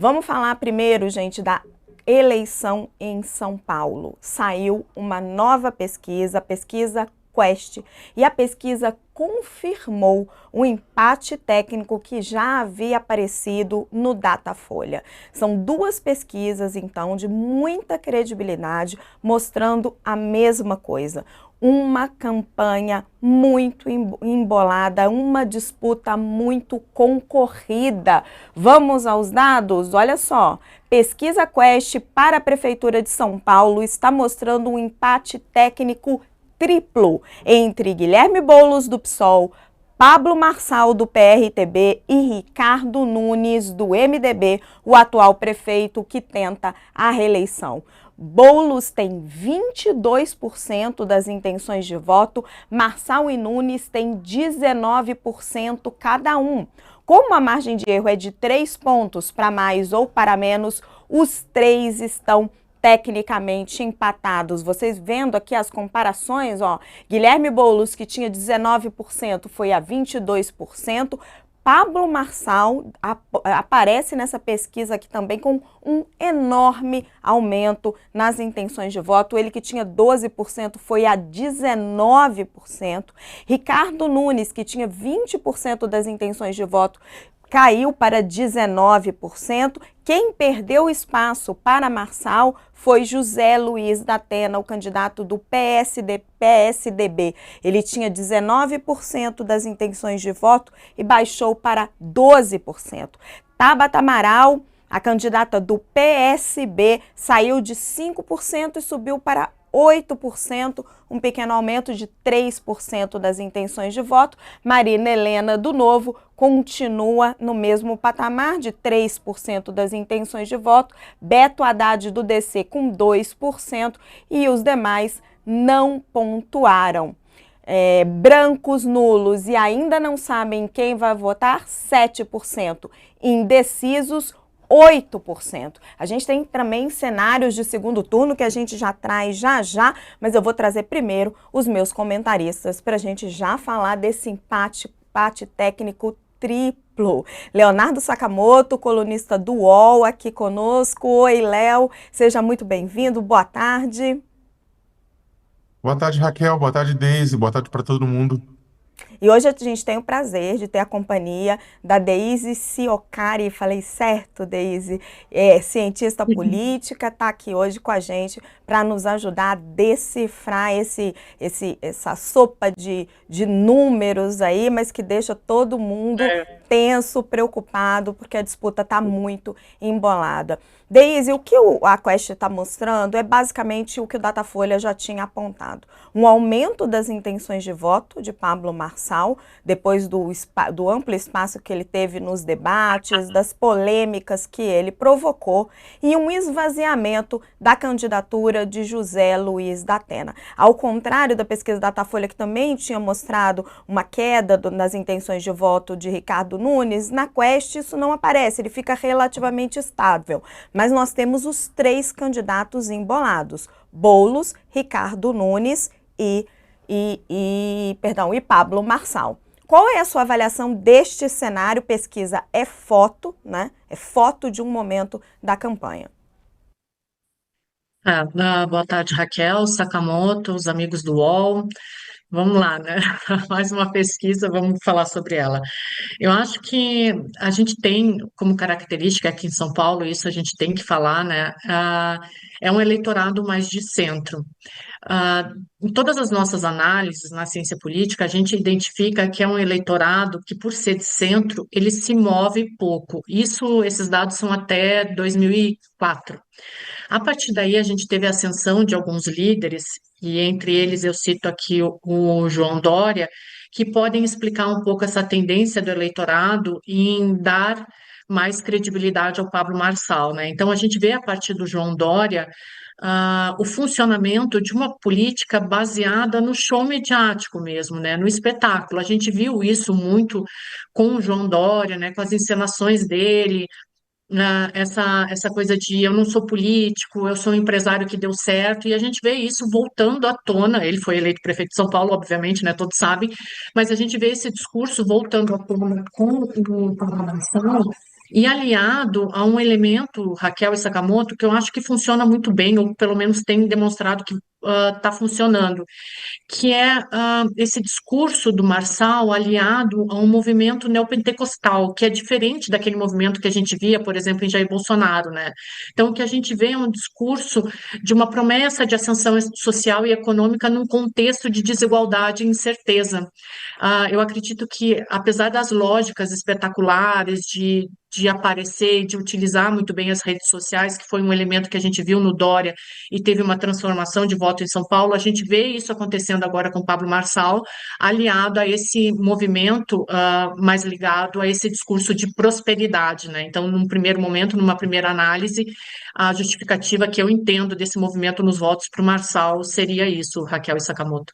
Vamos falar primeiro, gente, da eleição em São Paulo. Saiu uma nova pesquisa, a pesquisa Quest, e a pesquisa confirmou um empate técnico que já havia aparecido no Datafolha. São duas pesquisas, então, de muita credibilidade, mostrando a mesma coisa. Uma campanha muito embolada, uma disputa muito concorrida. Vamos aos dados? Olha só, pesquisa Quest para a Prefeitura de São Paulo está mostrando um empate técnico triplo entre Guilherme Boulos, do PSOL, Pablo Marçal, do PRTB, e Ricardo Nunes, do MDB, o atual prefeito que tenta a reeleição. Boulos tem 22% das intenções de voto, Marçal e Nunes têm 19% cada um. Como a margem de erro é de 3 pontos para mais ou para menos, os três estão tecnicamente empatados. Vocês vendo aqui as comparações, ó, Guilherme Boulos, que tinha 19%, foi a 22%. Pablo Marçal aparece nessa pesquisa aqui também com um enorme aumento nas intenções de voto. Ele que tinha 12% foi a 19%. Ricardo Nunes, que tinha 20% das intenções de voto, caiu para 19%. Quem perdeu espaço para Marçal foi José Luiz da Atena, o candidato do PSDB. Ele tinha 19% das intenções de voto e baixou para 12%. Tabata Amaral, a candidata do PSB, saiu de 5% e subiu para 8%, um pequeno aumento de 3% das intenções de voto. Marina Helena, do Novo, continua no mesmo patamar de 3% das intenções de voto. Beto Haddad, do DC, com 2%, e os demais não pontuaram. Brancos, nulos e ainda não sabem quem vai votar, 7%. Indecisos, 8%. A gente tem também cenários de segundo turno que a gente já traz já, mas eu vou trazer primeiro os meus comentaristas para a gente já falar desse empate técnico triplo. Leonardo Sakamoto, colunista do UOL, aqui conosco. Oi, Léo, seja muito bem-vindo, boa tarde. Boa tarde, Raquel. Boa tarde, Deise. Boa tarde para todo mundo. E hoje a gente tem o prazer de ter a companhia da Deise Ciocari. Falei certo, Deise? Cientista política, está aqui hoje com a gente para nos ajudar a decifrar essa sopa de números aí, mas que deixa todo mundo tenso, preocupado, porque a disputa está muito embolada. Deise, o que a Quest está mostrando é basicamente o que o Datafolha já tinha apontado. Um aumento das intenções de voto de Pablo Marçal, depois do amplo espaço que ele teve nos debates, das polêmicas que ele provocou, e um esvaziamento da candidatura de José Luiz da Atena. Ao contrário da pesquisa Datafolha, que também tinha mostrado uma queda nas intenções de voto de Ricardo Nunes, na Quest isso não aparece, ele fica relativamente estável. Mas nós temos os três candidatos embolados: Boulos, Ricardo Nunes e Pablo Marçal. Qual é a sua avaliação deste cenário? Pesquisa é foto, né? É foto de um momento da campanha. Boa tarde, Raquel, Sakamoto, os amigos do UOL. Vamos lá, né? Mais uma pesquisa, vamos falar sobre ela. Eu acho que a gente tem como característica aqui em São Paulo, isso a gente tem que falar, né? É um eleitorado mais de centro. Em todas as nossas análises na ciência política, a gente identifica que é um eleitorado que, por ser de centro, ele se move pouco. Esses dados são até 2004. A partir daí, a gente teve a ascensão de alguns líderes, e entre eles eu cito aqui o João Dória, que podem explicar um pouco essa tendência do eleitorado em dar mais credibilidade ao Pablo Marçal, né? Então, a gente vê a partir do João Dória o funcionamento de uma política baseada no show mediático mesmo, né? No espetáculo. A gente viu isso muito com o João Dória, né? Com as encenações dele, essa coisa de eu não sou político, eu sou um empresário que deu certo, e a gente vê isso voltando à tona. Ele foi eleito prefeito de São Paulo, obviamente, né, todos sabem, mas a gente vê esse discurso voltando à tona com o Pablo Marçal, e aliado a um elemento, Raquel e Sakamoto, que eu acho que funciona muito bem, ou pelo menos tem demonstrado que está funcionando, que é esse discurso do Marçal aliado a um movimento neopentecostal, que é diferente daquele movimento que a gente via, por exemplo, em Jair Bolsonaro, né? Então, o que a gente vê é um discurso de uma promessa de ascensão social e econômica num contexto de desigualdade e incerteza. Eu acredito que, apesar das lógicas espetaculares de aparecer, de utilizar muito bem as redes sociais, que foi um elemento que a gente viu no Dória e teve uma transformação de voto em São Paulo, a gente vê isso acontecendo agora com Pablo Marçal, aliado a esse movimento mais ligado a esse discurso de prosperidade, né? Então, num primeiro momento, numa primeira análise, a justificativa que eu entendo desse movimento nos votos para o Marçal seria isso, Raquel e Sakamoto.